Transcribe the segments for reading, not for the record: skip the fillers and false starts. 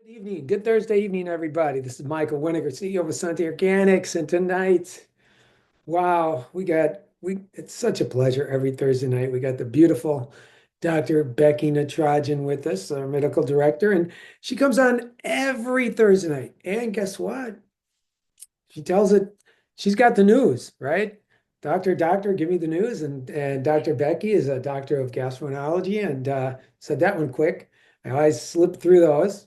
Good evening. Good Thursday evening, everybody. This is Michael Winiger, CEO of Essanté Organics. And tonight, wow, it's such a pleasure every Thursday night. We got the beautiful Dr. Becky Natrajan with us, our medical director, and she comes on every Thursday night. And guess what? She tells it, she's got the news, right? Doctor, give me the news. And Dr. Becky is a doctor of gastroenterology and said that one quick. I always slip through those.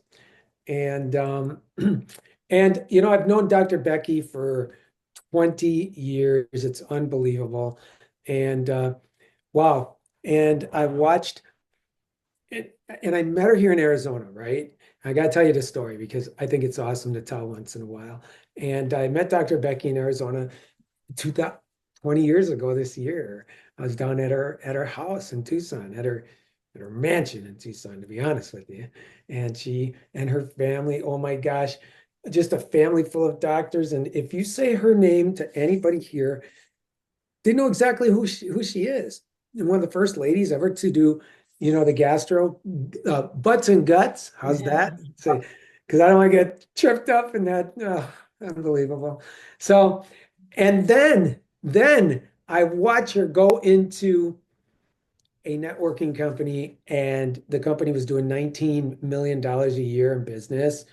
And and I've known Dr. Becky for 20 years. It's unbelievable. And wow. And I watched it, and I met her here in Arizona, right? I got to tell you the story because I think it's awesome to tell once in a while. And I met Dr. Becky in Arizona 2000, 20 years ago this year. I was down at her house in Tucson, at her mansion in Tucson, to be honest with you. And she and her family, oh my gosh, just a family full of doctors. And if you say her name to anybody here, they know exactly who she is. And one of the first ladies ever to do, the gastro butts and guts. How's that? Say, because I don't want to get tripped up in that. Unbelievable. So, and then I watch her go into a networking company, and the company was doing $19 million a year in business.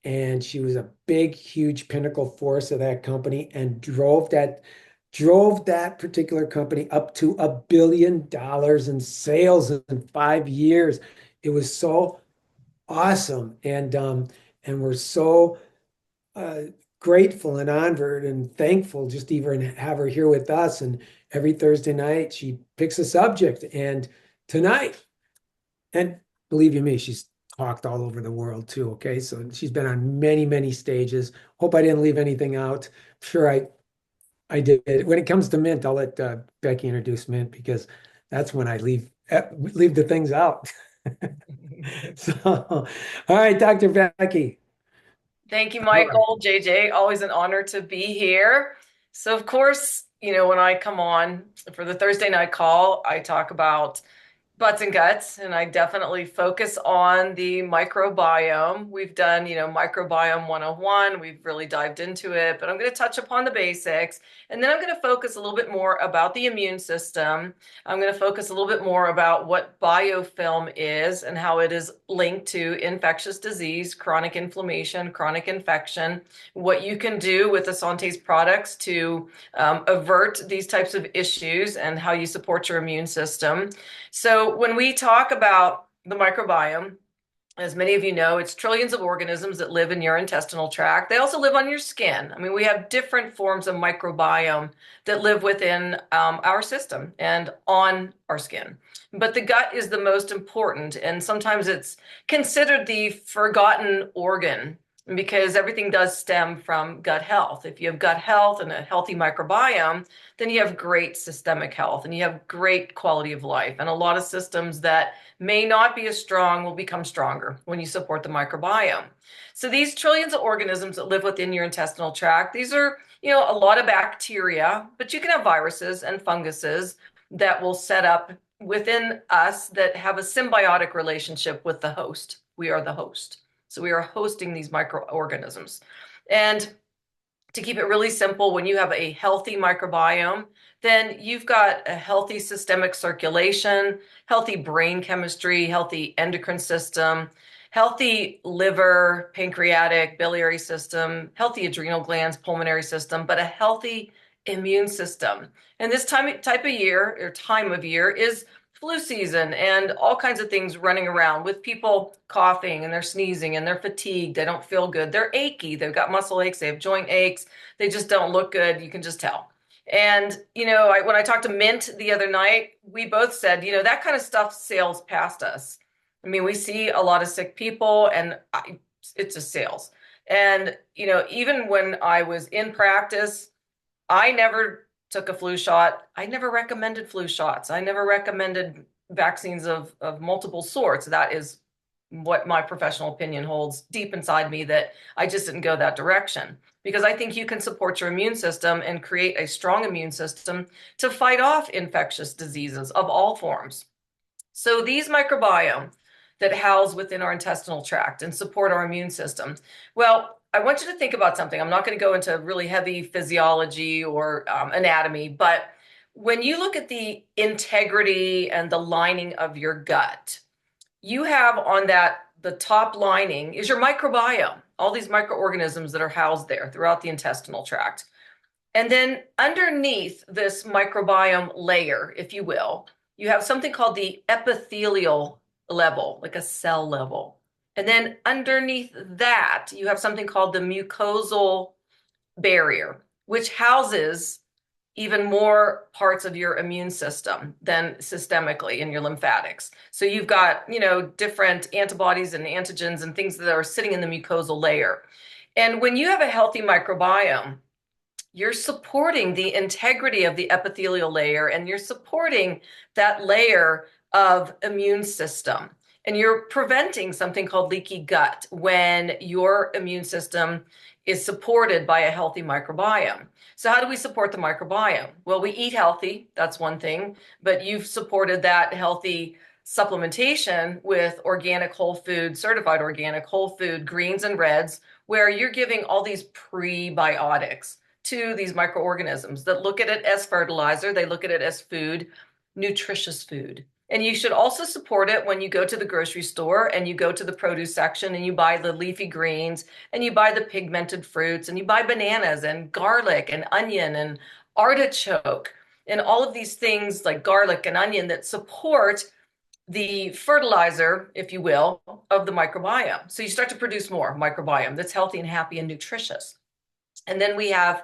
And she was a big, huge pinnacle force of that company and drove that particular company up to $1 billion in sales in 5 years. It was so awesome. And we're so uh, grateful and honored and thankful just to even have her here with us. And every Thursday night, she picks a subject. And tonight, and believe you me, she's talked all over the world too. Okay. So she's been on many, many stages. Hope I didn't leave anything out. Sure, I did. When it comes to mint, I'll let Becky introduce mint because that's when I leave the things out. So, all right, Dr. Becky. Thank you, All right. Michael. JJ, always an honor to be here. So, of course, when I come on for the Thursday night call, I talk about butts and guts, and I definitely focus on the microbiome. We've done, microbiome 101. We've really dived into it, but I'm going to touch upon the basics. And then I'm going to focus a little bit more about the immune system. I'm going to focus a little bit more about what biofilm is and how it is linked to infectious disease, chronic inflammation, chronic infection, what you can do with the Santé's products to avert these types of issues, and how you support your immune system. So when we talk about the microbiome, as many of you know, it's trillions of organisms that live in your intestinal tract. They also live on your skin. I mean, we have different forms of microbiome that live within our system and on our skin. But the gut is the most important, and sometimes it's considered the forgotten organ because everything does stem from gut health. If you have gut health and a healthy microbiome, then you have great systemic health and you have great quality of life. And a lot of systems that may not be as strong will become stronger when you support the microbiome. So these trillions of organisms that live within your intestinal tract, these are, a lot of bacteria, but you can have viruses and funguses that will set up within us that have a symbiotic relationship with the host. We are the host. So we are hosting these microorganisms. And to keep it really simple, when you have a healthy microbiome, then you've got a healthy systemic circulation, healthy brain chemistry, healthy endocrine system, healthy liver, pancreatic, biliary system, healthy adrenal glands, pulmonary system, but a healthy immune system. And this type of year or time of year is flu season and all kinds of things running around with people coughing and they're sneezing and they're fatigued. They don't feel good. They're achy. They've got muscle aches. They have joint aches. They just don't look good. You can just tell. And, when I talked to Mint the other night, we both said, that kind of stuff sails past us. I mean, we see a lot of sick people and it's just sales. And, even when I was in practice, I never took a flu shot. I never recommended flu shots. I never recommended vaccines of multiple sorts. That is what my professional opinion holds deep inside me, that I just didn't go that direction because I think you can support your immune system and create a strong immune system to fight off infectious diseases of all forms. So these microbiome, that house within our intestinal tract and support our immune system. Well, I want you to think about something. I'm not going to go into really heavy physiology or anatomy, but when you look at the integrity and the lining of your gut, you have on that the top lining is your microbiome, all these microorganisms that are housed there throughout the intestinal tract. And then underneath this microbiome layer, if you will, you have something called the epithelial level, like a cell level. And then underneath that, you have something called the mucosal barrier, which houses even more parts of your immune system than systemically in your lymphatics. So you've got, different antibodies and antigens and things that are sitting in the mucosal layer. And when you have a healthy microbiome, you're supporting the integrity of the epithelial layer and you're supporting that layer of immune system. And you're preventing something called leaky gut when your immune system is supported by a healthy microbiome. So how do we support the microbiome? Well, we eat healthy, that's one thing, but you've supported that healthy supplementation with organic whole food, certified organic whole food, greens and reds, where you're giving all these prebiotics to these microorganisms that look at it as fertilizer, they look at it as food, nutritious food. And you should also support it when you go to the grocery store and you go to the produce section and you buy the leafy greens and you buy the pigmented fruits and you buy bananas and garlic and onion and artichoke and all of these things like garlic and onion that support the fertilizer, if you will, of the microbiome. So you start to produce more microbiome that's healthy and happy and nutritious. And then we have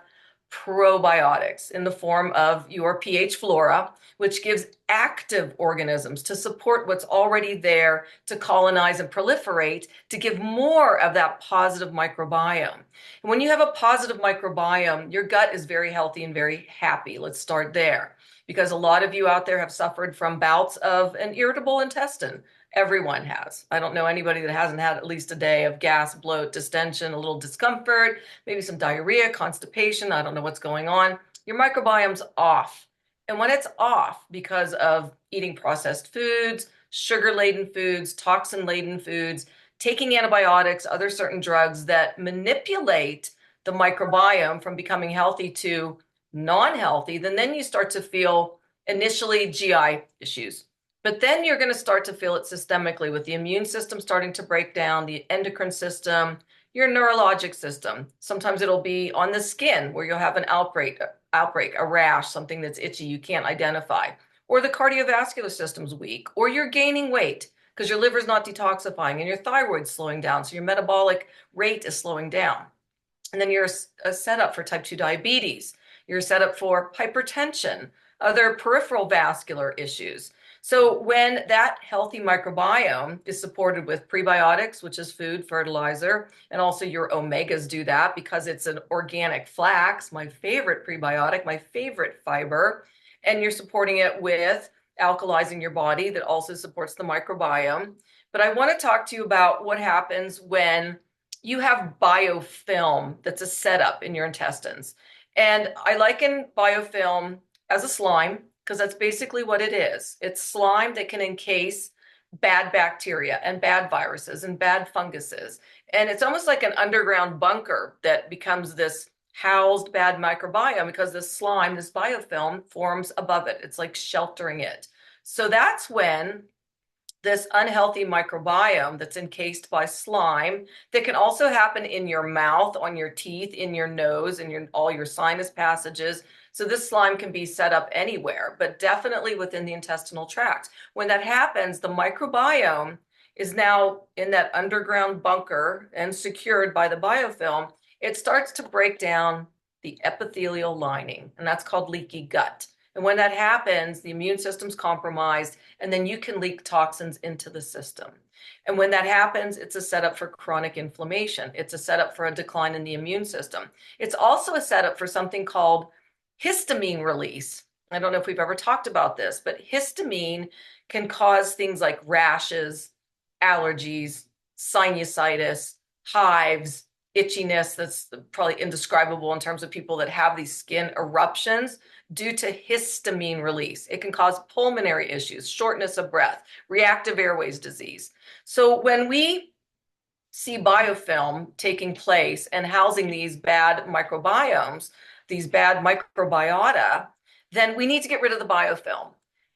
probiotics in the form of your pH flora, which gives active organisms to support what's already there to colonize and proliferate, to give more of that positive microbiome. And when you have a positive microbiome, your gut is very healthy and very happy. Let's start there, because a lot of you out there have suffered from bouts of an irritable intestine. Everyone has. I don't know anybody that hasn't had at least a day of gas, bloat, distension, a little discomfort, maybe some diarrhea, constipation. I don't know what's going on. Your microbiome's off. And when it's off because of eating processed foods, sugar-laden foods, toxin-laden foods, taking antibiotics, other certain drugs that manipulate the microbiome from becoming healthy to non-healthy, then you start to feel initially GI issues. But then you're going to start to feel it systemically with the immune system starting to break down, the endocrine system, your neurologic system. Sometimes it'll be on the skin where you'll have an outbreak, a rash, something that's itchy you can't identify, or the cardiovascular system's weak, or you're gaining weight because your liver's not detoxifying and your thyroid's slowing down, so your metabolic rate is slowing down. And then you're set up for type 2 diabetes. You're set up for hypertension, other peripheral vascular issues. So when that healthy microbiome is supported with prebiotics, which is food, fertilizer, and also your omegas do that because it's an organic flax, my favorite prebiotic, my favorite fiber, and you're supporting it with alkalizing your body that also supports the microbiome. But I want to talk to you about what happens when you have biofilm that's a setup in your intestines. And I liken biofilm as a slime because that's basically what it is. It's slime that can encase bad bacteria and bad viruses and bad funguses. And it's almost like an underground bunker that becomes this housed bad microbiome because this slime, this biofilm, forms above it. It's like sheltering it. So that's when this unhealthy microbiome that's encased by slime that can also happen in your mouth, on your teeth, in your nose, in all your sinus passages. So this slime can be set up anywhere, but definitely within the intestinal tract. When that happens, the microbiome is now in that underground bunker and secured by the biofilm. It starts to break down the epithelial lining, and that's called leaky gut. And when that happens, the immune system's compromised, and then you can leak toxins into the system. And when that happens, it's a setup for chronic inflammation. It's a setup for a decline in the immune system. It's also a setup for something called histamine release. I don't know if we've ever talked about this, but histamine can cause things like rashes, allergies, sinusitis, hives, itchiness that's probably indescribable in terms of people that have these skin eruptions due to histamine release. It can cause pulmonary issues, shortness of breath, reactive airways disease. So when we see biofilm taking place and housing these bad microbiomes, these bad microbiota, then we need to get rid of the biofilm.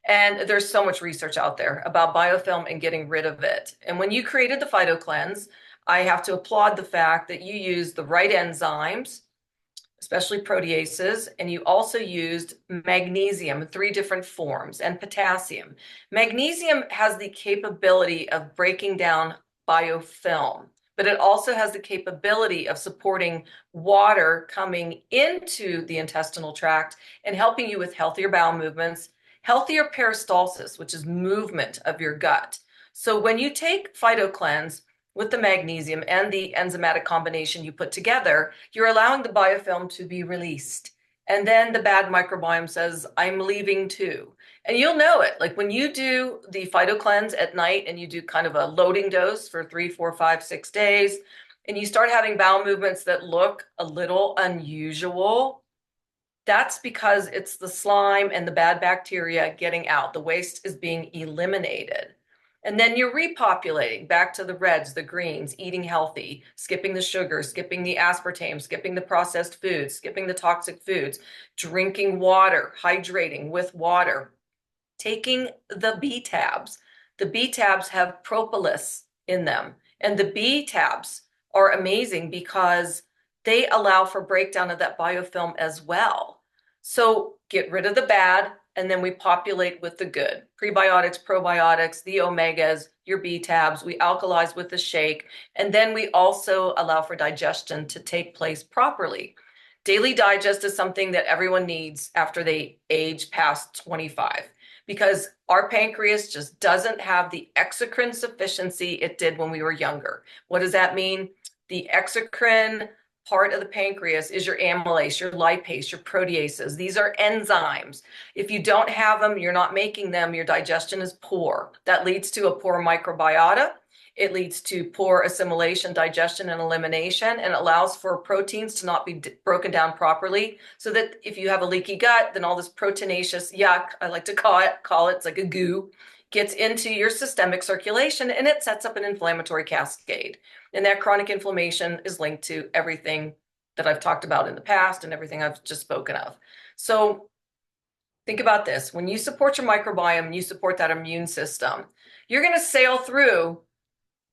And there's so much research out there about biofilm and getting rid of it. And when you created the PhytoCleanse, I have to applaud the fact that you used the right enzymes, especially proteases, and you also used magnesium in 3 different forms and potassium. Magnesium has the capability of breaking down biofilm, but it also has the capability of supporting water coming into the intestinal tract and helping you with healthier bowel movements, healthier peristalsis, which is movement of your gut. So when you take PhytoCleanse with the magnesium and the enzymatic combination you put together, you're allowing the biofilm to be released. And then the bad microbiome says, I'm leaving too. And you'll know it. Like when you do the PhytoCleanse at night and you do kind of a loading dose for 3, 4, 5, 6 days, and you start having bowel movements that look a little unusual, that's because it's the slime and the bad bacteria getting out. The waste is being eliminated. And then you're repopulating back to the reds, the greens, eating healthy, skipping the sugar, skipping the aspartame, skipping the processed foods, skipping the toxic foods, drinking water, hydrating with water, taking the B tabs. The B tabs have propolis in them. And the B tabs are amazing because they allow for breakdown of that biofilm as well. So get rid of the bad, and then we populate with the good. Prebiotics, probiotics, the omegas, your B tabs, we alkalize with the shake, and then we also allow for digestion to take place properly. Daily digest is something that everyone needs after they age past 25 because our pancreas just doesn't have the exocrine sufficiency it did when we were younger. What does that mean? The exocrine part of the pancreas is your amylase, your lipase, your proteases. These are enzymes. If you don't have them, you're not making them, your digestion is poor. That leads to a poor microbiota. It leads to poor assimilation, digestion, and elimination, and allows for proteins to not be broken down properly. So that if you have a leaky gut, then all this proteinaceous yuck, I like to call it, it's like a goo, gets into your systemic circulation and it sets up an inflammatory cascade. And that chronic inflammation is linked to everything that I've talked about in the past and everything I've just spoken of. So think about this. When you support your microbiome, you support that immune system, you're going to sail through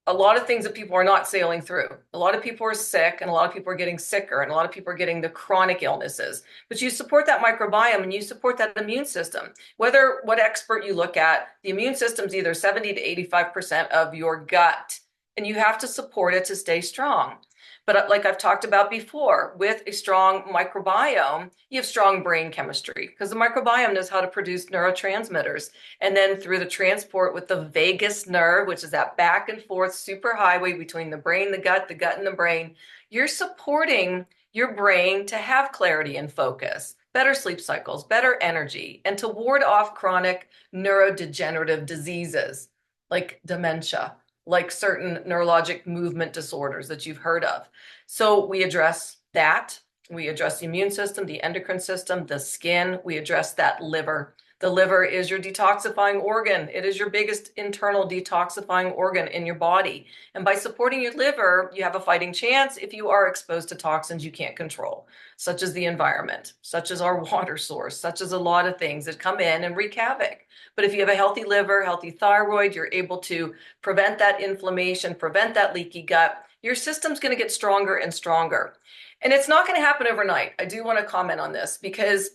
a lot of things that people are not sailing through. A lot of people are sick and a lot of people are getting sicker and a lot of people are getting the chronic illnesses. But you support that microbiome and you support that immune system. Whether what expert you look at, the immune system is either 70 to 85% of your gut, and you have to support it to stay strong. But like I've talked about before, with a strong microbiome, you have strong brain chemistry because the microbiome knows how to produce neurotransmitters. And then through the transport with the vagus nerve, which is that back and forth superhighway between the brain, the gut and the brain, you're supporting your brain to have clarity and focus, better sleep cycles, better energy, and to ward off chronic neurodegenerative diseases like dementia, like certain neurologic movement disorders that you've heard of. So we address that. We address the immune system, the endocrine system, the skin. We address that liver. The liver is your detoxifying organ. It is your biggest internal detoxifying organ in your body. And by supporting your liver, you have a fighting chance if you are exposed to toxins you can't control, such as the environment, such as our water source, such as a lot of things that come in and wreak havoc. But if you have a healthy liver, healthy thyroid, you're able to prevent that inflammation, prevent that leaky gut. Your system's going to get stronger and stronger. And it's not going to happen overnight. I do want to comment on this because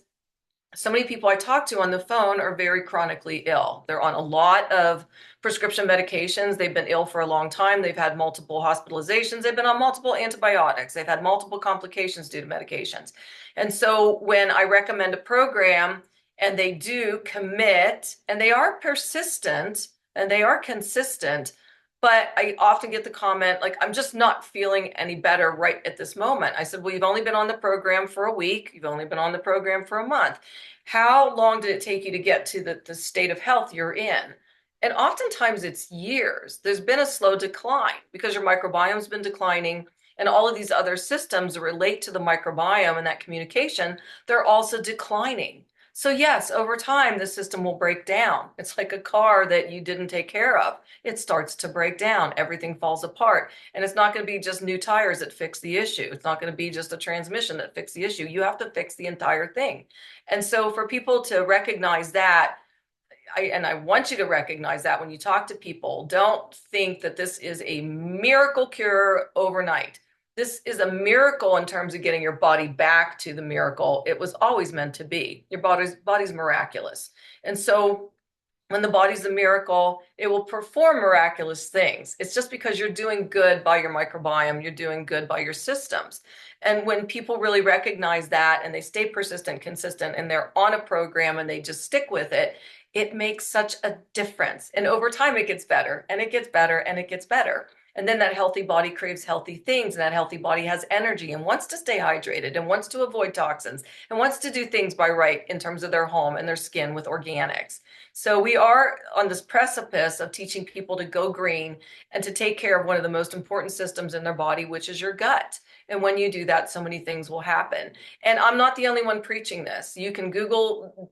so many people I talk to on the phone are very chronically ill. They're on a lot of prescription medications. They've been ill for a long time. They've had multiple hospitalizations. They've been on multiple antibiotics. They've had multiple complications due to medications. And so when I recommend a program and they do commit and they are persistent and they are consistent, but I often get the comment, like, I'm just not feeling any better right at this moment. I said, well, you've only been on the program for a week. You've only been on the program for a month. How long did it take you to get to the state of health you're in? And oftentimes it's years. There's been a slow decline because your microbiome's been declining and all of these other systems that relate to the microbiome and that communication, they're also declining. So yes, over time, the system will break down. It's like a car that you didn't take care of. It starts to break down. Everything falls apart. And it's not going to be just new tires that fix the issue. It's not going to be just a transmission that fix the issue. You have to fix the entire thing. And so for people to recognize that, I want you to recognize that when you talk to people, don't think that this is a miracle cure overnight. This is a miracle in terms of getting your body back to the miracle it was always meant to be. Your body's miraculous. And so when the body's a miracle, it will perform miraculous things. It's just because you're doing good by your microbiome, you're doing good by your systems. And when people really recognize that and they stay persistent, consistent, and they're on a program and they just stick with it, it makes such a difference. And over time, it gets better and it gets better and it gets better. And then that healthy body craves healthy things, and that healthy body has energy and wants to stay hydrated and wants to avoid toxins and wants to do things by right in terms of their home and their skin with organics. So we are on this precipice of teaching people to go green and to take care of one of the most important systems in their body, which is your gut. And when you do that, so many things will happen. And I'm not the only one preaching this. You can Google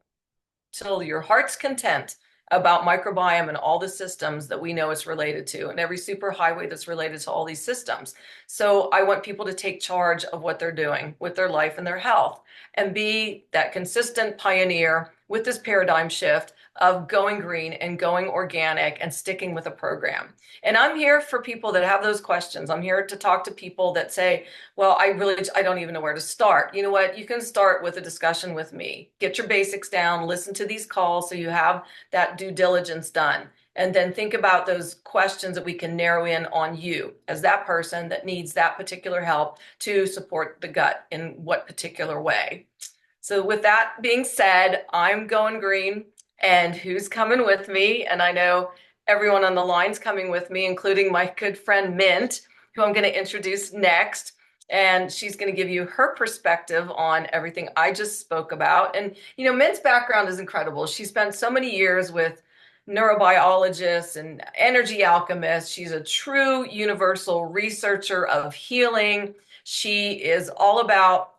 till your heart's content about microbiome and all the systems that we know it's related to, and every superhighway that's related to all these systems. So I want people to take charge of what they're doing with their life and their health and be that consistent pioneer with this paradigm shift of going green and going organic and sticking with a program. And I'm here for people that have those questions. I'm here to talk to people that say, well, I don't even know where to start. You know what? You can start with a discussion with me. Get your basics down, listen to these calls so you have that due diligence done. And then think about those questions that we can narrow in on you as that person that needs that particular help to support the gut in what particular way. So with that being said, I'm going green, and who's coming with me? And I know everyone on the line's coming with me, including my good friend Mint, who I'm going to introduce next. And she's going to give you her perspective on everything I just spoke about. And, you know, Mint's background is incredible. She spent so many years with neurobiologists and energy alchemists. She's a true universal researcher of healing. She is all about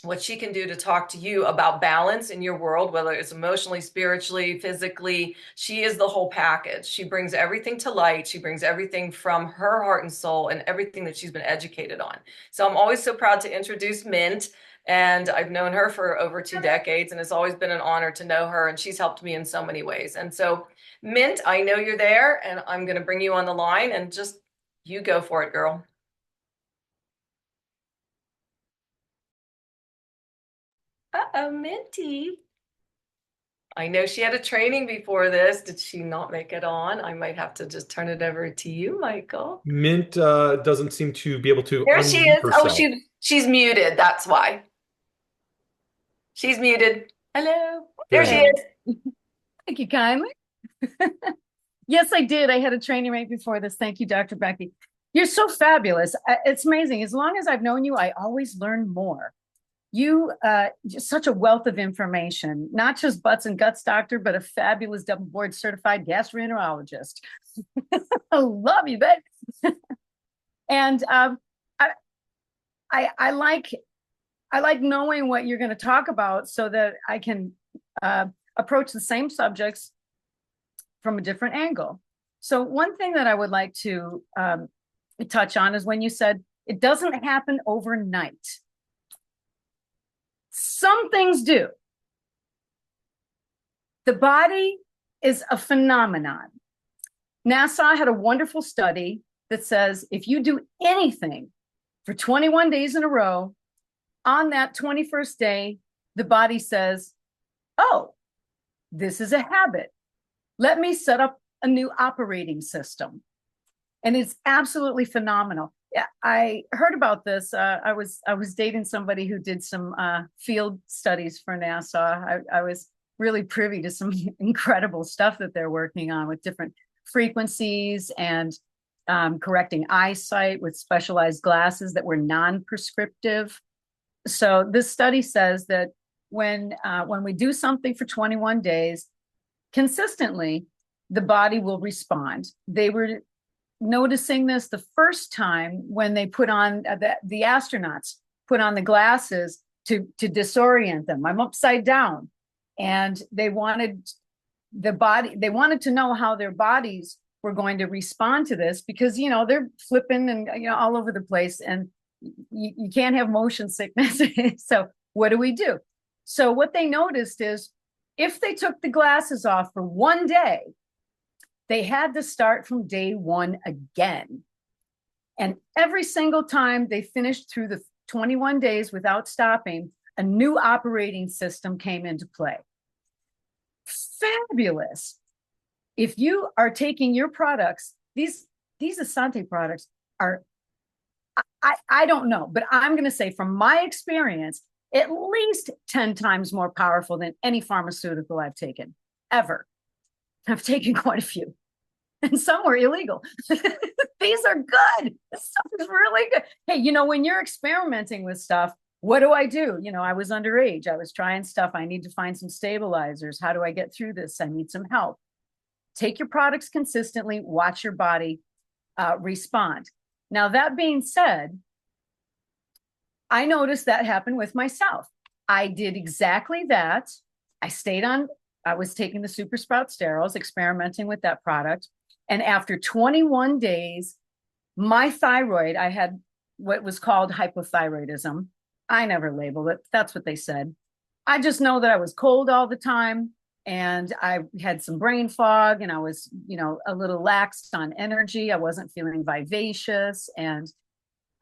what she can do to talk to you about balance in your world, whether it's emotionally, spiritually, physically. She is the whole package. She brings everything to light. She brings everything from her heart and soul and everything that she's been educated on. So I'm always so proud to introduce Mint. And I've known her for over 2 decades, and it's always been an honor to know her. And she's helped me in so many ways. And so, Mint, I know you're there, and I'm going to bring you on the line, and just you go for it, girl. Uh-oh, Minty. I know she had a training before this. Did she not make it on? I might have to just turn it over to you, Michael. Mint doesn't seem to be able to There she unmute is. Oh, herself. she's muted. That's why. She's muted. Hello. There There she you go. is. Thank you kindly. Yes, I did. I had a training right before this. Thank you, Dr. Becky. You're so fabulous. It's amazing. As long as I've known you, I always learn more. You, just such a wealth of information, not just butts and guts doctor, but a fabulous double board certified gastroenterologist. I love you, babe. And I like knowing what you're going to talk about so that I can approach the same subjects from a different angle. So one thing that I would like to touch on is when you said it doesn't happen overnight. Some things do. The body is a phenomenon. NASA had a wonderful study that says if you do anything for 21 days in a row, on that 21st day, the body says, oh, this is a habit. Let me set up a new operating system. And it's absolutely phenomenal. Yeah, I heard about this. I was dating somebody who did some field studies for NASA. I was really privy to some incredible stuff that they're working on with different frequencies and correcting eyesight with specialized glasses that were non-prescriptive. So this study says that when we do something for 21 days consistently, the body will respond. They were noticing this the first time when they put on the astronauts put on the glasses to disorient them. I'm upside down. And they wanted to know how their bodies were going to respond to this, because, they're flipping and, all over the place, and you can't have motion sickness. So what do we do? So what they noticed is, if they took the glasses off for one day, they had to start from day one again. And every single time they finished through the 21 days without stopping, a new operating system came into play. Fabulous. If you are taking your products, these Essanté products are, I don't know, but I'm going to say from my experience, at least 10 times more powerful than any pharmaceutical I've taken ever. I've taken quite a few, and some were illegal. These are good. This stuff is really good. Hey, when you're experimenting with stuff, what do? I was underage. I was trying stuff. I need to find some stabilizers. How do I get through this? I need some help. Take your products consistently, watch your body respond. Now, that being said, I noticed that happened with myself. I did exactly that. I was taking the Super Sprout Sterols, experimenting with that product. And after 21 days, my thyroid, I had what was called hypothyroidism. I never labeled it. That's what they said. I just know that I was cold all the time, and I had some brain fog, and I was, a little laxed on energy. I wasn't feeling vivacious, and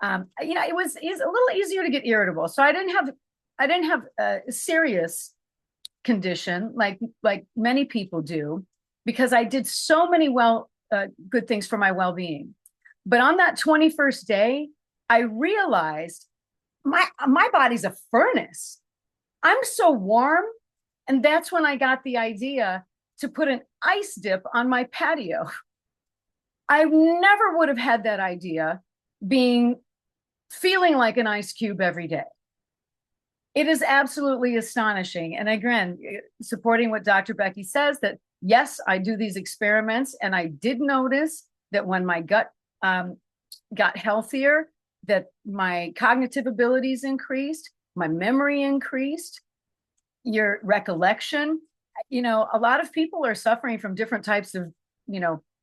it was a little easier to get irritable. So I didn't have a serious condition like many people do, because I did so many good things for my well-being. But on that 21st day, I realized my body's a furnace. I'm so warm. And that's when I got the idea to put an ice dip on my patio. I never would have had that idea feeling like an ice cube every day. It is absolutely astonishing. And again, supporting what Dr. Becky says, that yes, I do these experiments, and I did notice that when my gut got healthier, that my cognitive abilities increased, my memory increased, your recollection. A lot of people are suffering from different types of,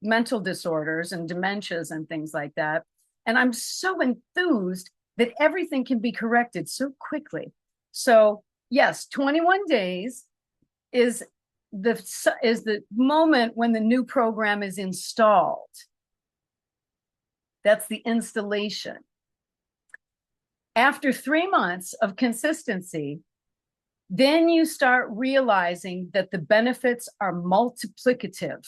mental disorders and dementias and things like that. And I'm so enthused that everything can be corrected so quickly. So yes, 21 days is the moment when the new program is installed. That's the installation. After 3 months of consistency, then you start realizing that the benefits are multiplicative,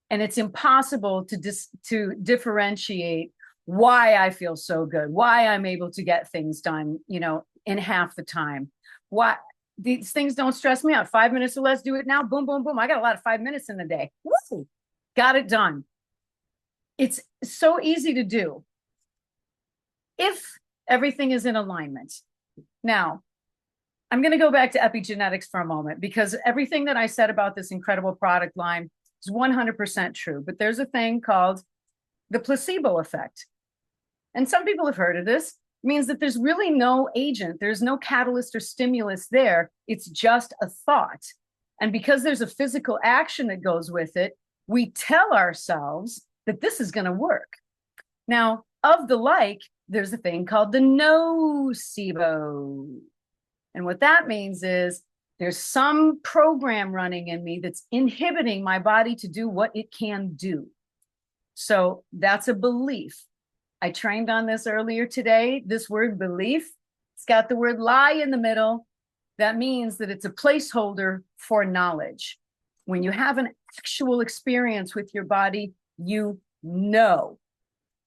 and it's impossible to differentiate why I feel so good, why I'm able to get things done, in half the time. Why these things don't stress me out. 5 minutes or less, do it now. Boom, boom, boom. I got a lot of 5 minutes in the day. Woo! Got it done. It's so easy to do if everything is in alignment. Now, I'm going to go back to epigenetics for a moment, because everything that I said about this incredible product line is 100% true. But there's a thing called the placebo effect. And some people have heard of this. It means that there's really no agent. There's no catalyst or stimulus there. It's just a thought. And because there's a physical action that goes with it, we tell ourselves that this is going to work. Now, of the like, there's a thing called the nocebo. And what that means is there's some program running in me that's inhibiting my body to do what it can do. So that's a belief. I trained on this earlier today. This word belief, it's got the word lie in the middle. That means that it's a placeholder for knowledge. When you have an actual experience with your body, you know.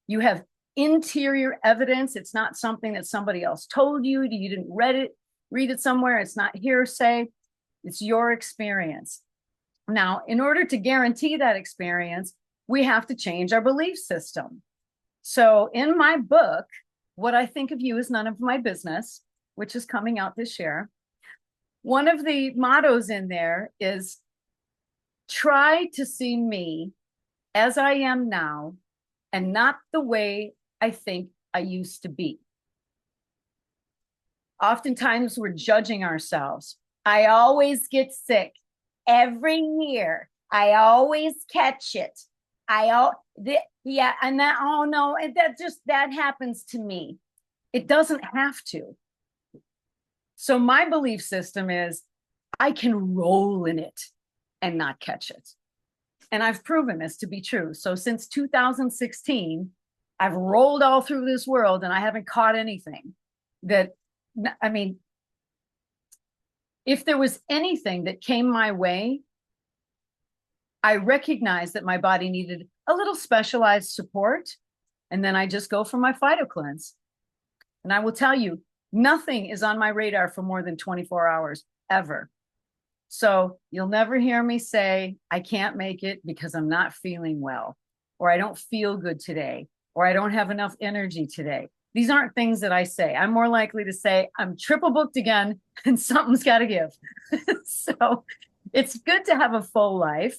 You have interior evidence. It's not something that somebody else told you. You didn't read it somewhere. It's not hearsay. It's your experience. Now, in order to guarantee that experience, we have to change our belief system. So in my book, What I Think of You Is None of My Business, which is coming out this year, one of the mottos in there is, try to see me as I am now and not the way I think I used to be. Oftentimes we're judging ourselves. I always get sick every year. I always catch it. Yeah, and that, oh no, that happens to me. It doesn't have to. So my belief system is I can roll in it and not catch it. And I've proven this to be true. So since 2016, I've rolled all through this world and I haven't caught anything that, I mean, if there was anything that came my way, I recognized that my body needed a little specialized support. And then I just go for my phyto cleanse. And I will tell you, nothing is on my radar for more than 24 hours, ever. So you'll never hear me say, I can't make it because I'm not feeling well, or I don't feel good today, or I don't have enough energy today. These aren't things that I say. I'm more likely to say, I'm triple booked again and something's got to give. So it's good to have a full life,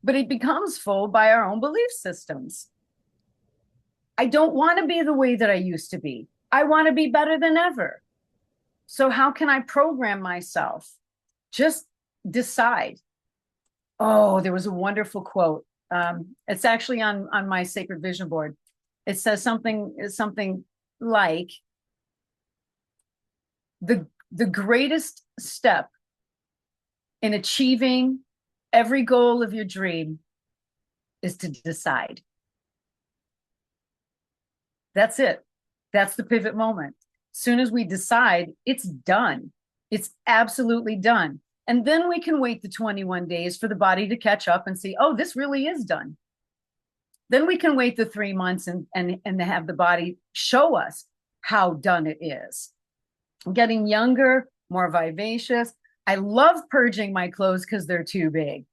but it becomes full by our own belief systems. I don't want to be the way that I used to be. I want to be better than ever. So how can I program myself? Just decide. Oh, there was a wonderful quote. It's actually on my sacred vision board. It says something like the greatest step in achieving every goal of your dream is to decide. That's it. That's the pivot moment. As soon as we decide, it's done. It's absolutely done. And then we can wait the 21 days for the body to catch up and see, oh, this really is done. Then we can wait the 3 months and have the body show us how done it is. I'm getting younger, more vivacious. I love purging my clothes because they're too big.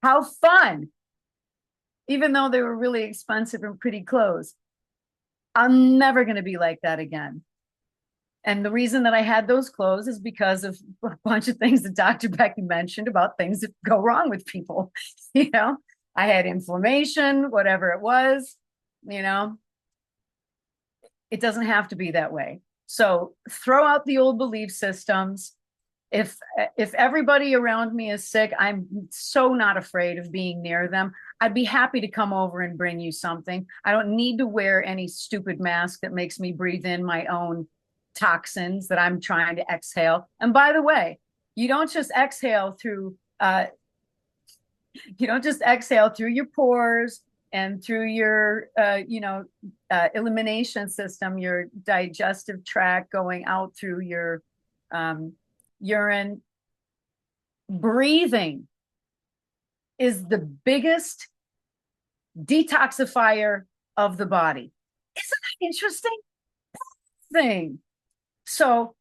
How fun. Even though they were really expensive and pretty clothes. I'm never going to be like that again. And the reason that I had those clothes is because of a bunch of things that Dr. Becky mentioned about things that go wrong with people. You know, I had inflammation, whatever it was, you know, it doesn't have to be that way. So throw out the old belief systems. If everybody around me is sick, I'm so not afraid of being near them. I'd be happy to come over and bring you something. I don't need to wear any stupid mask that makes me breathe in my own toxins that I'm trying to exhale. And by the way, you don't just exhale through your pores and through your elimination system, your digestive tract going out through your urine. Breathing is the biggest detoxifier of the body. Isn't that interesting? Thing. So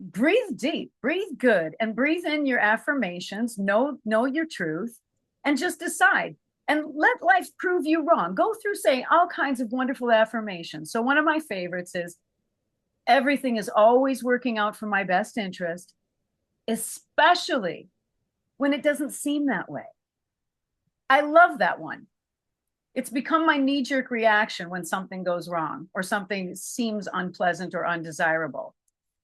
breathe deep, breathe good, and breathe in your affirmations, know your truth, and just decide. And let life prove you wrong. Go through saying all kinds of wonderful affirmations. So one of my favorites is, everything is always working out for my best interest, especially when it doesn't seem that way. I love that one. It's become my knee-jerk reaction when something goes wrong or something seems unpleasant or undesirable.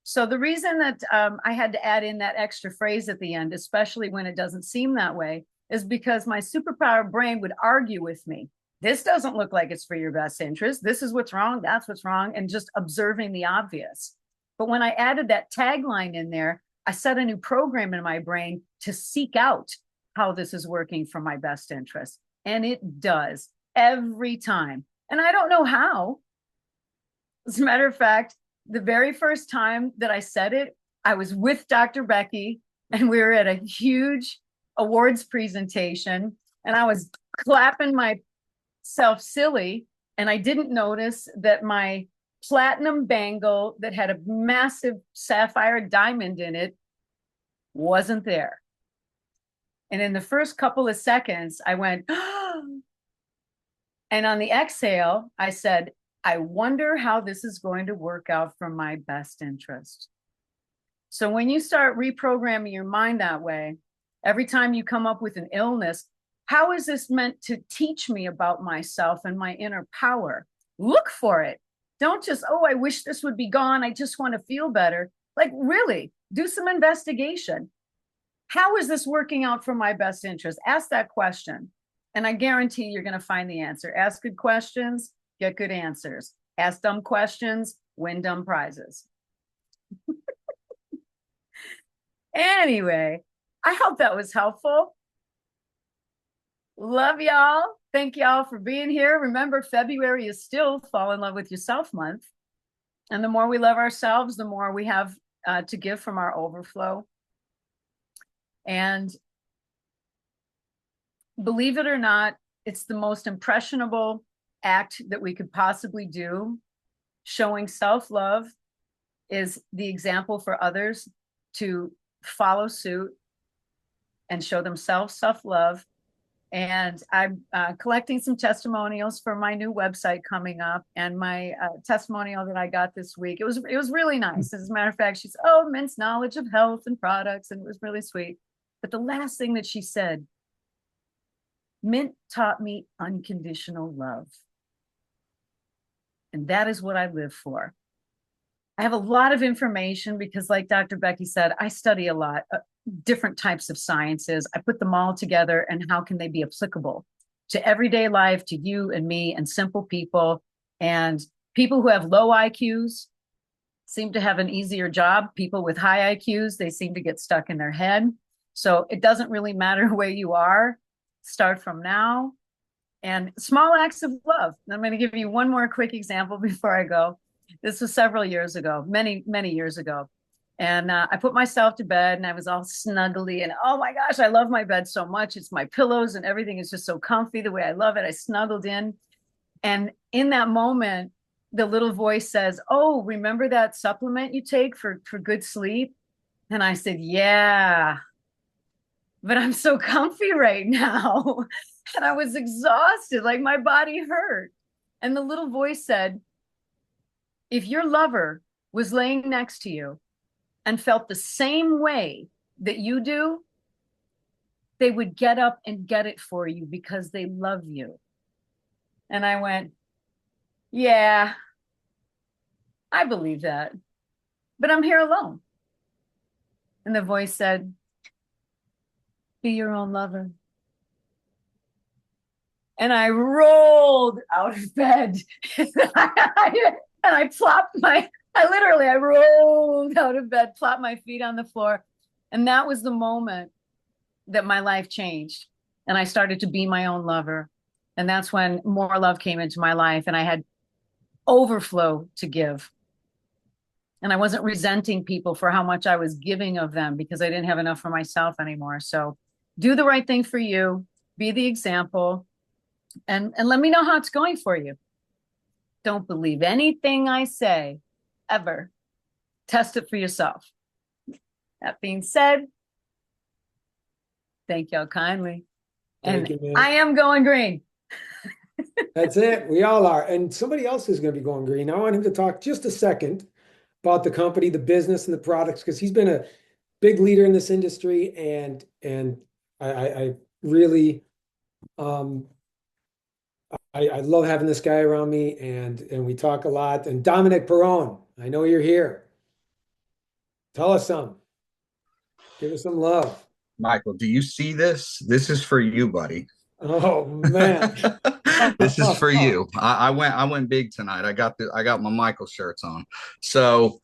So the reason that I had to add in that extra phrase at the end, especially when it doesn't seem that way, is because my superpower brain would argue with me. This doesn't look like it's for your best interest. This is what's wrong. That's what's wrong. And just observing the obvious. But when I added that tagline in there, I set a new program in my brain to seek out how this is working for my best interest. And it does every time. And I don't know how. As a matter of fact, the very first time that I said it, I was with Dr. Becky and we were at a huge awards presentation and I was clapping myself silly and I didn't notice that my platinum bangle that had a massive sapphire diamond in it wasn't there. And in the first couple of seconds, I went, oh. And on the exhale, I said, I wonder how this is going to work out for my best interest. So when you start reprogramming your mind that way, every time you come up with an illness, how is this meant to teach me about myself and my inner power? Look for it. Don't just, oh, I wish this would be gone. I just want to feel better. Like, really, do some investigation. How is this working out for my best interest? Ask that question. And I guarantee you're going to find the answer. Ask good questions, get good answers. Ask dumb questions, win dumb prizes. Anyway, I hope that was helpful. Love y'all. Thank y'all for being here. Remember, February is still Fall in Love with Yourself month. And the more we love ourselves, the more we have to give from our overflow. And believe it or not, it's the most impressionable act that we could possibly do. Showing self-love is the example for others to follow suit and show themselves self-love. And I'm collecting some testimonials for my new website coming up, and my testimonial that I got this week. It was really nice. As a matter of fact, she said, "Oh, Mint's knowledge of health and products," and it was really sweet. But the last thing that she said, "Mint taught me unconditional love." And that is what I live for. I have a lot of information because, like Dr. Becky said, I study a lot, different types of sciences. I put them all together, and how can they be applicable to everyday life, to you and me and simple people. And people who have low IQs seem to have an easier job. People with high IQs, they seem to get stuck in their head. So it doesn't really matter where you are. Start from now. And small acts of love. I'm going to give you one more quick example before I go. This was several years ago, many, many years ago. And I put myself to bed, and I was all snuggly, and oh my gosh, I love my bed so much. It's my pillows and everything is just so comfy the way I love it. I snuggled in. And in that moment, the little voice says, "Oh, remember that supplement you take for good sleep?" And I said, "Yeah, but I'm so comfy right now." And I was exhausted, like my body hurt. And the little voice said, "If your lover was laying next to you and felt the same way that you do, they would get up and get it for you because they love you." And I went, "Yeah, I believe that, but I'm here alone." And the voice said, "Be your own lover." And I rolled out of bed. And I I rolled out of bed, plopped my feet on the floor. And that was the moment that my life changed. And I started to be my own lover. And that's when more love came into my life, and I had overflow to give. And I wasn't resenting people for how much I was giving of them because I didn't have enough for myself anymore. So do the right thing for you, be the example, and let me know how it's going for you. Don't believe anything I say, ever. Test it for yourself. That being said, thank y'all kindly. And Thank you, man. I am going green. That's it. We all are. And somebody else is going to be going green. I want him to talk just a second about the company, the business, and the products, because he's been a big leader in this industry, and I really I love having this guy around me, and we talk a lot. And Dominic Perone, I know you're here. Tell us some. Give us some love. Michael, do you see this? This is for you, buddy. Oh man. This is for you. I went big tonight. I got my Michael shirts on. So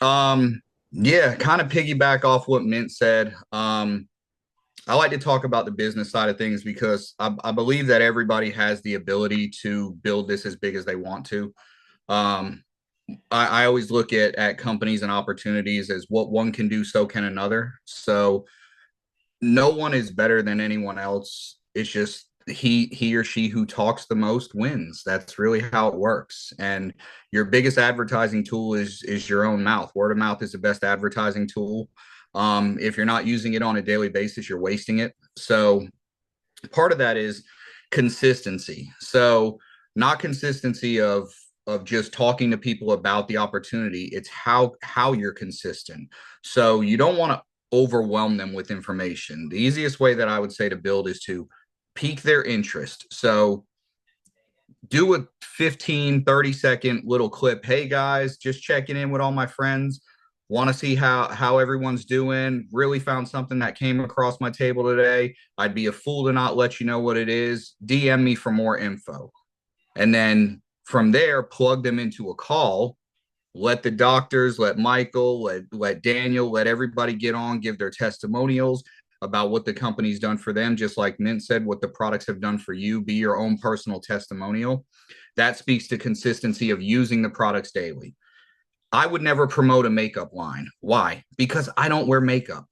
yeah, kind of piggyback off what Mint said. I like to talk about the business side of things because I believe that everybody has the ability to build this as big as they want to. I always look at companies and opportunities as what one can do, so can another. So no one is better than anyone else. It's just he or she who talks the most wins. That's really how it works. And your biggest advertising tool is your own mouth. Word of mouth is the best advertising tool. If you're not using it on a daily basis, you're wasting it. So part of that is consistency. So not consistency of just talking to people about the opportunity. It's how you're consistent. So you don't want to overwhelm them with information. The easiest way that I would say to build is to pique their interest. So do a 15, 30-second little clip. Hey guys, just checking in with all my friends. Want to see how everyone's doing. Really found something that came across my table today. I'd be a fool to not let you know what it is. DM me for more info. And then from there, plug them into a call. Let the doctors, let Michael, let Daniel, let everybody get on, give their testimonials about what the company's done for them. Just like Mint said, what the products have done for you. Be your own personal testimonial. That speaks to consistency of using the products daily. I would never promote a makeup line. Why? Because I don't wear makeup.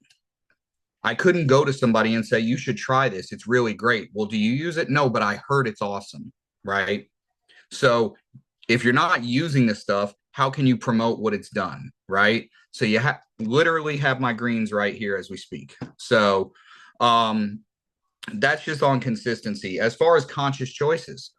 I couldn't go to somebody and say, you should try this. It's really great. Well, do you use it? No, but I heard it's awesome. Right. So if you're not using this stuff, how can you promote what it's done? Right. So you literally have my greens right here as we speak. So that's just on consistency. As far as conscious choices,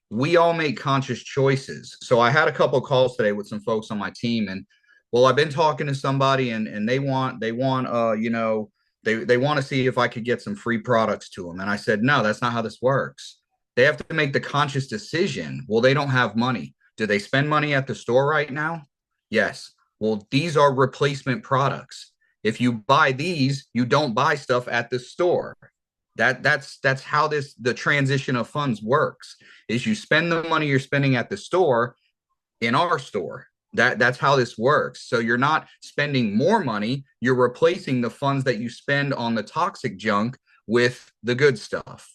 we all make conscious choices. So I had a couple of calls today with some folks on my team, and well, I've been talking to somebody and they want they want to see if I could get some free products to them. And I said, no, that's not how this works. They have to make the conscious decision. Well, they don't have money. Do they spend money at the store right now? Yes. Well, these are replacement products. If you buy these, you don't buy stuff at the store. That's how the transition of funds works. Is you spend the money you're spending at the store in our store. That's how this works. So you're not spending more money, you're replacing the funds that you spend on the toxic junk with the good stuff.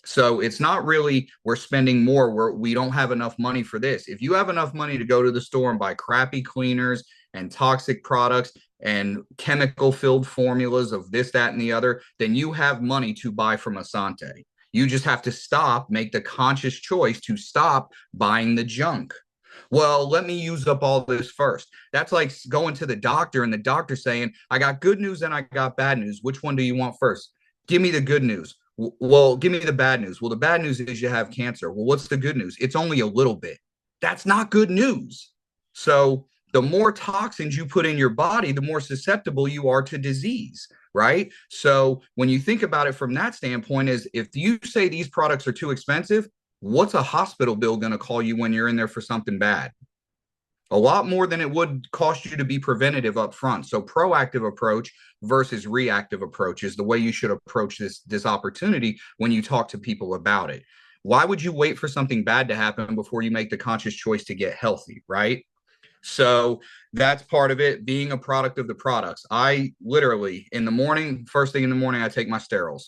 So it's not really we're spending more, we don't have enough money for this. If you have enough money to go to the store and buy crappy cleaners and toxic products and chemical filled formulas of this, that, and the other, then you have money to buy from Essanté. You just have to make the conscious choice to stop buying the junk. Well, let me use up all this first. That's like going to the doctor and the doctor saying, I got good news and I got bad news. Which one do you want first? Give me the good news. Well, give me the bad news. Well, the bad news is you have cancer. Well, what's the good news? It's only a little bit. That's not good news. So the more toxins you put in your body, the more susceptible you are to disease, right? So when you think about it from that standpoint, is if you say these products are too expensive, what's a hospital bill going to call you when you're in there for something bad? A lot more than it would cost you to be preventative up front. So proactive approach versus reactive approach is the way you should approach this opportunity when you talk to people about it. Why would you wait for something bad to happen before you make the conscious choice to get healthy, right? So that's part of it, being a product of the products. I literally, in the morning, first thing in the morning, I take my sterols.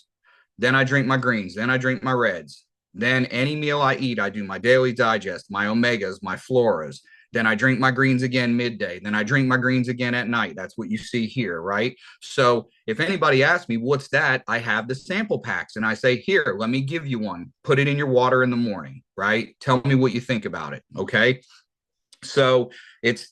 Then I drink my greens. Then I drink my reds. Then any meal I eat, I do my daily digest, my omegas, my floras. Then I drink my greens again midday. Then I drink my greens again at night. That's what you see here, right? So if anybody asks me, what's that? I have the sample packs and I say, here, let me give you one. Put it in your water in the morning, right? Tell me what you think about it, okay? So it's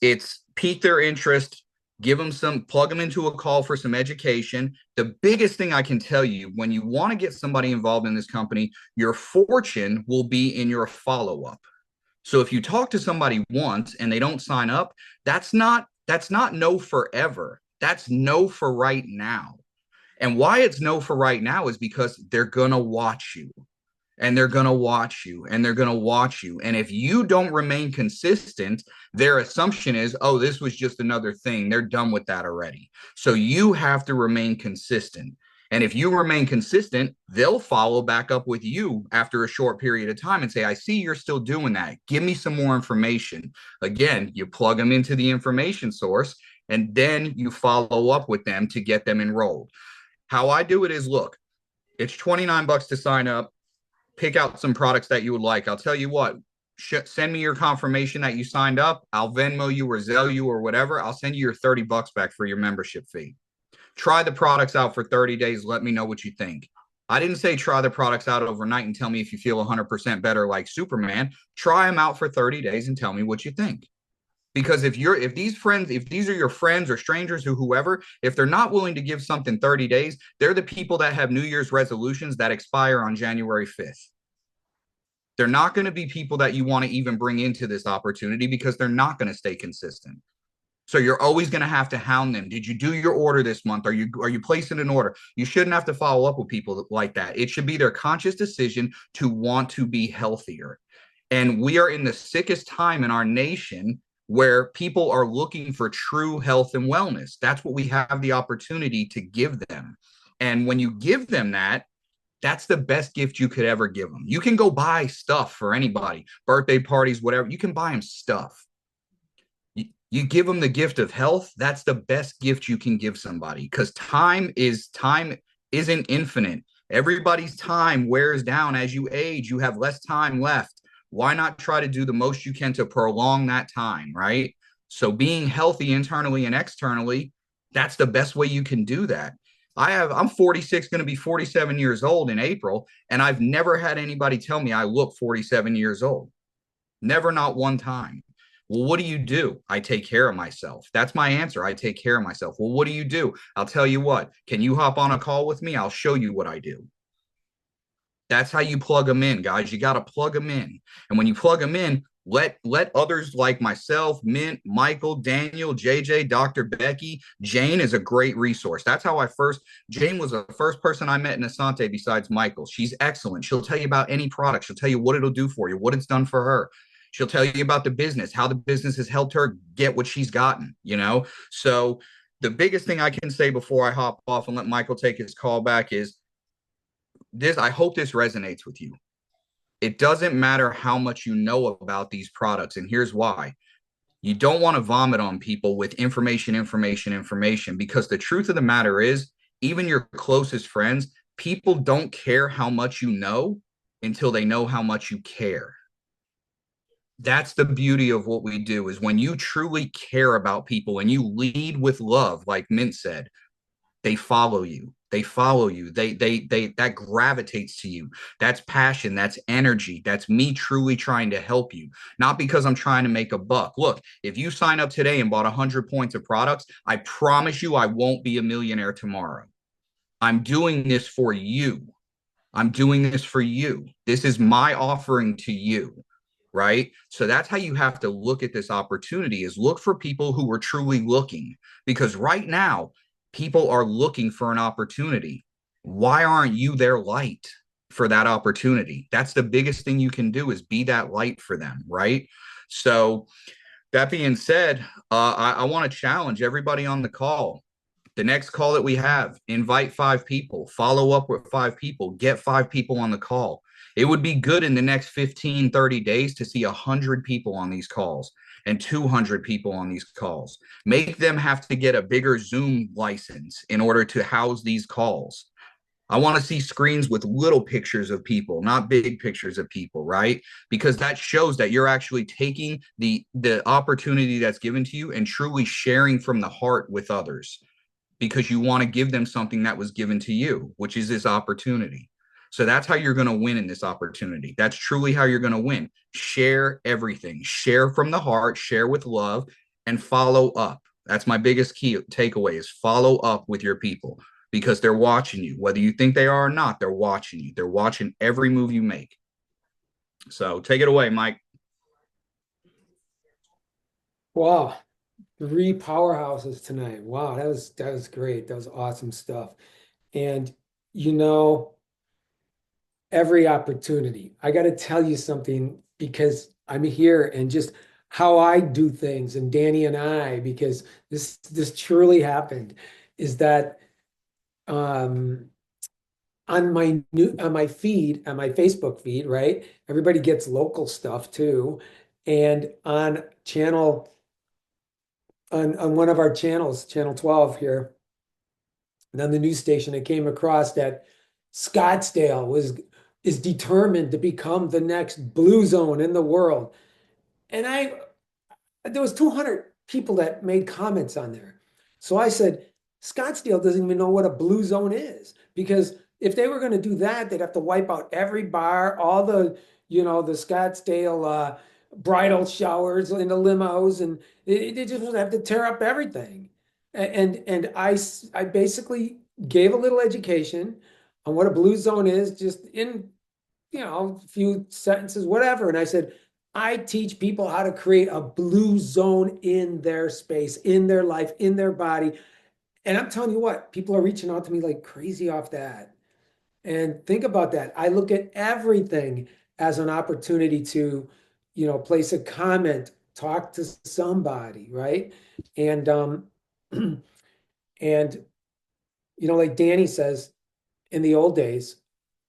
pique their interest, plug them into a call for some education. The biggest thing I can tell you, when you want to get somebody involved in this company, your fortune will be in your follow-up. So if you talk to somebody once and they don't sign up, that's not no forever. That's no for right now. And why it's no for right now is because they're going to watch you. And they're going to watch you and they're going to watch you. And if you don't remain consistent, their assumption is, oh, this was just another thing. They're done with that already. So you have to remain consistent. And if you remain consistent, they'll follow back up with you after a short period of time and say, I see you're still doing that. Give me some more information. Again, you plug them into the information source and then you follow up with them to get them enrolled. How I do it is, look, it's $29 to sign up. Pick out some products that you would like. I'll tell you what, send me your confirmation that you signed up. I'll Venmo you or Zelle you or whatever. I'll send you your $30 back for your membership fee. Try the products out for 30 days. Let me know what you think. I didn't say try the products out overnight and tell me if you feel 100% better like Superman. Try them out for 30 days and tell me what you think. Because if these are your friends or strangers or whoever, if they're not willing to give something 30 days, they're the people that have New Year's resolutions that expire on January 5th. They're not going to be people that you want to even bring into this opportunity because they're not going to stay consistent. So you're always going to have to hound them. Did you do your order this month? Are you placing an order? You shouldn't have to follow up with people like that. It should be their conscious decision to want to be healthier. And we are in the sickest time in our nation where people are looking for true health and wellness. That's what we have the opportunity to give them. And when you give them that, that's the best gift you could ever give them. You can go buy stuff for anybody, birthday parties, whatever. You can buy them stuff. You give them the gift of health. That's the best gift you can give somebody, because time isn't infinite. Everybody's time wears down as you age. You have less time left. Why not try to do the most you can to prolong that time, right? So being healthy internally and externally, that's the best way you can do that. I'm 46, going to be 47 years old in April, and I've never had anybody tell me I look 47 years old. Never, not one time. Well, what do? I take care of myself. That's my answer. I take care of myself. Well, what do? I'll tell you what. Can you hop on a call with me? I'll show you what I do. That's how you plug them in, guys. You got to plug them in. And when you plug them in, let others like myself, Mint, Michael, Daniel, JJ, Dr. Becky, Jane is a great resource. That's how Jane was the first person I met in Essanté besides Michael. She's excellent. She'll tell you about any product. She'll tell you what it'll do for you, what it's done for her. She'll tell you about the business, how the business has helped her get what she's gotten, So the biggest thing I can say before I hop off and let Michael take his call back is this. I hope this resonates with you. It doesn't matter how much you know about these products. And here's why. You don't want to vomit on people with information, because the truth of the matter is, even your closest friends, people don't care how much you know until they know how much you care. That's the beauty of what we do, is when you truly care about people and you lead with love, like Mint said, they follow you. They that gravitates to you. That's passion. That's energy. That's me truly trying to help you, not because I'm trying to make a buck. Look, if you sign up today and bought 100 points of products, I promise you I won't be a millionaire tomorrow. I'm doing this for you. I'm doing this for you. This is my offering to you, right? So that's how you have to look at this opportunity, is look for people who are truly looking, because right now, people are looking for an opportunity. Why aren't you their light for that opportunity? That's the biggest thing you can do, is be that light for them, right? So that being said, I want to challenge everybody on the call. The next call that we have, invite 5 people, follow up with 5 people, get 5 people on the call. It would be good in the next 15, 30 days to see 100 people on these calls and 200 people on these calls. Make them have to get a bigger Zoom license in order to house these calls. I want to see screens with little pictures of people, not big pictures of people, right? Because that shows that you're actually taking the opportunity that's given to you and truly sharing from the heart with others, because you want to give them something that was given to you, which is this opportunity. So that's how you're going to win in this opportunity. That's truly how you're going to win. Share everything. Share from the heart, share with love, and follow up. That's my biggest key takeaway, is follow up with your people, because they're watching you. Whether you think they are or not, they're watching you. They're watching every move you make. So take it away, Mike. Wow. 3 powerhouses tonight. Wow, that was great. That was awesome stuff. And every opportunity. I got to tell you something, because I'm here, and just how I do things, and Danny and I, because this truly happened, is that on my feed, on my Facebook feed, right? Everybody gets local stuff too. And on one of our channels, channel 12 here, and on the news station, I came across that Scottsdale is determined to become the next blue zone in the world. And there was 200 people that made comments on there. So I said, Scottsdale doesn't even know what a blue zone is, because if they were going to do that, they'd have to wipe out every bar, all the Scottsdale bridal showers in the limos, and they just would have to tear up everything. And I basically gave a little education on what a blue zone is, just in a few sentences, whatever. And I said, I teach people how to create a blue zone in their space, in their life, in their body. And I'm telling you what, people are reaching out to me like crazy off that. And think about that. I look at everything as an opportunity to, place a comment, talk to somebody, right? And and like Danny says, in the old days,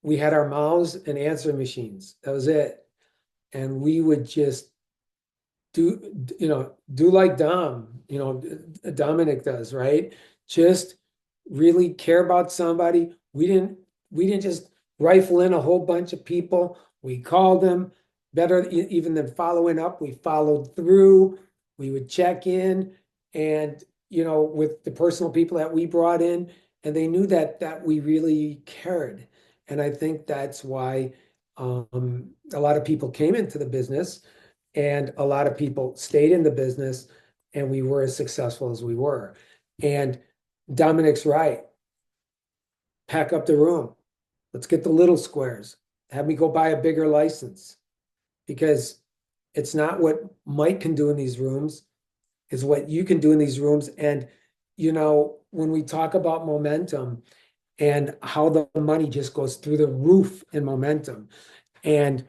we had our mouths and answering machines. That was it. And we would just do like Dominic does, right? Just really care about somebody. We didn't just rifle in a whole bunch of people. We called them better, even than following up. We followed through. We would check in and, with the personal people that we brought in, and they knew that we really cared. And I think that's why a lot of people came into the business and a lot of people stayed in the business, and we were as successful as we were. And Dominic's right. Pack up the room. Let's get the little squares. Have me go buy a bigger license, because it's not what Mike can do in these rooms, it's what you can do in these rooms. And, when we talk about momentum and how the money just goes through the roof in momentum, and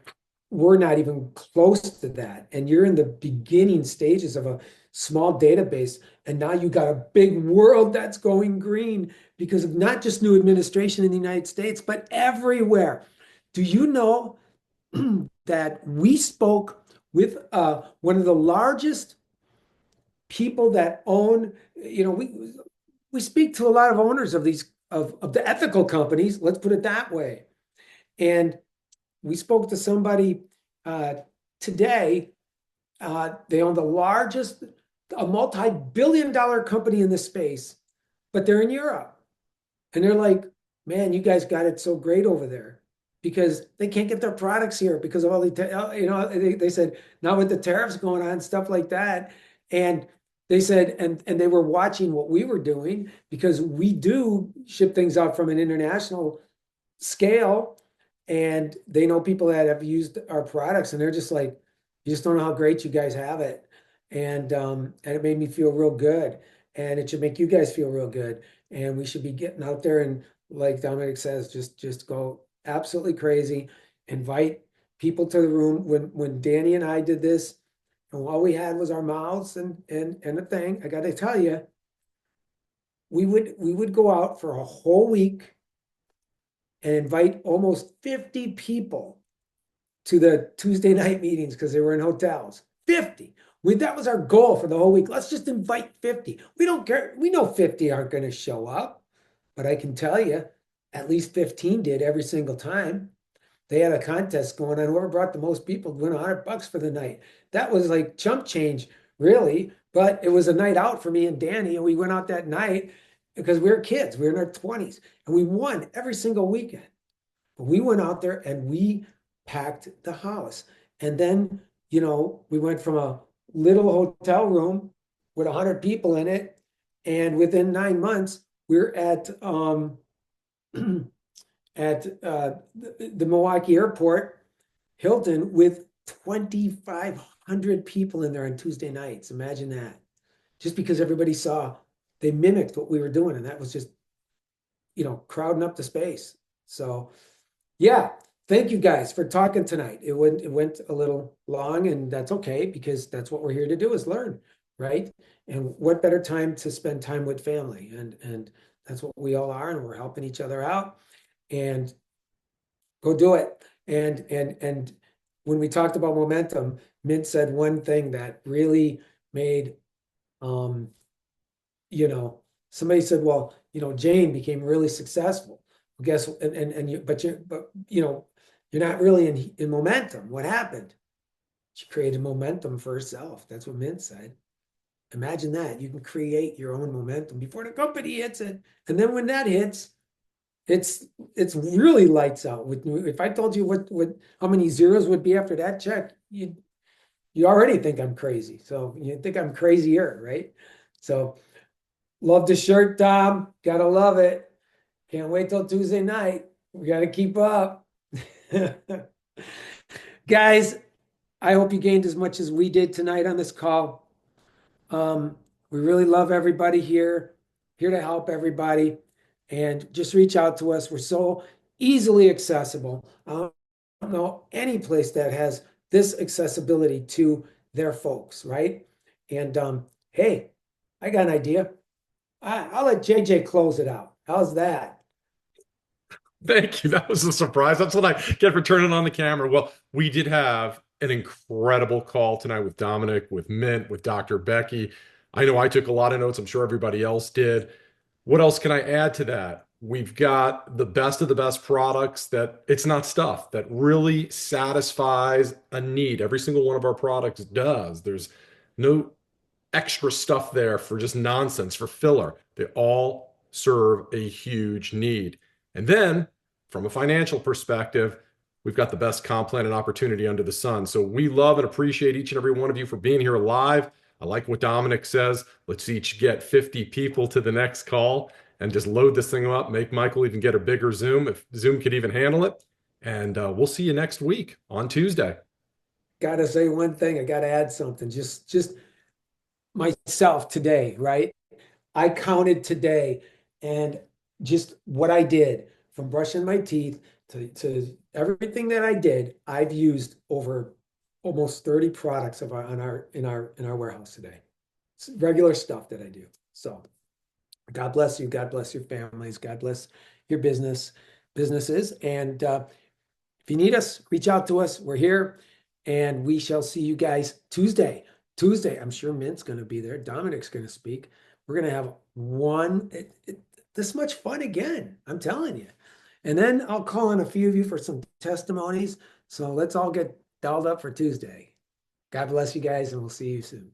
we're not even close to that. And you're in the beginning stages of a small database. And now you got a big world that's going green because of not just new administration in the United States, but everywhere. Do you know that we spoke with one of the largest people that own, we speak to a lot of owners of these of the ethical companies, let's put it that way. And we spoke to somebody today. They own the largest, a multi-billion-dollar company in this space, but they're in Europe. And they're like, man, you guys got it so great over there, because they can't get their products here because of all the, they said, now with the tariffs going on, stuff like that. And they said, and they were watching what we were doing, because we do ship things out from an international scale. And they know people that have used our products, and they're just like, you just don't know how great you guys have it. And it made me feel real good. And it should make you guys feel real good. And we should be getting out there and, like Dominic says, just go absolutely crazy. Invite people to the room. When Danny and I did this, and all we had was our mouths and a thing, I got to tell you, we would go out for a whole week and invite almost 50 people to the Tuesday night meetings, because they were in hotels. 50. That was our goal for the whole week. Let's just invite 50. We don't care. We know 50 aren't going to show up, but I can tell you at least 15 did every single time. They had a contest going on. Whoever brought the most people would win $100 for the night. That was like chump change, really. But it was a night out for me and Danny, and we went out that night because we were kids. We were in our 20s, and we won every single weekend. But we went out there and we packed the house. And then, we went from a little hotel room with 100 people in it, and within 9 months, we're at the Milwaukee Airport Hilton with 2,500 people in there on Tuesday nights. Imagine that. Just because everybody saw, they mimicked what we were doing, and that was just, crowding up the space. So, yeah, thank you guys for talking tonight. It went a little long, and that's okay, because that's what we're here to do, is learn, right? And what better time to spend time with family, and that's what we all are, and we're helping each other out, and go do it. And when we talked about momentum, Mint said one thing that really made somebody said, well, Jane became really successful. Well, guess, you're not really in momentum. What happened? She created momentum for herself. That's what Mint said. Imagine that. You can create your own momentum before the company hits it. And then when that hits, it's really lights out. If I told you how many zeros would be after that check, you already think I'm crazy. So you think I'm crazier, right? So love the shirt, Tom. Gotta love it. Can't wait till Tuesday night. We gotta keep up. Guys, I hope you gained as much as we did tonight on this call. We really love everybody here to help everybody, and just reach out to us. We're so easily accessible. I don't know any place that has this accessibility to their folks, right? And hey, I got an idea. I'll let JJ close it out. How's that? Thank you. That was a surprise. That's what I get for turning on the camera. Well, we did have an incredible call tonight with Dominic, with Mint, with Dr. Becky. I know I took a lot of notes. I'm sure everybody else did. What else can I add to that? We've got the best of the best products that it's not stuff that really satisfies a need. Every single one of our products does. There's no extra stuff there for just nonsense, for filler. They all serve a huge need. And then, from a financial perspective, we've got the best comp plan and opportunity under the sun. So we love and appreciate each and every one of you for being here live. I like what Dominic says. Let's each get 50 people to the next call and just load this thing up. Make Michael even get a bigger Zoom if Zoom could even handle it. And we'll see you next week on Tuesday. Gotta say one thing. I gotta add something. Just myself today, right? I counted today and just what I did from brushing my teeth to everything that I did, I've used over almost 30 products of in our warehouse today. It's regular stuff that I do. So God bless you. God bless your families. God bless your businesses. And if you need us, reach out to us. We're here and we shall see you guys Tuesday. I'm sure Mint's going to be there. Dominic's going to speak. We're going to have this much fun again. I'm telling you. And then I'll call on a few of you for some testimonies. So let's all get dialed up for Tuesday. God bless you guys, and we'll see you soon.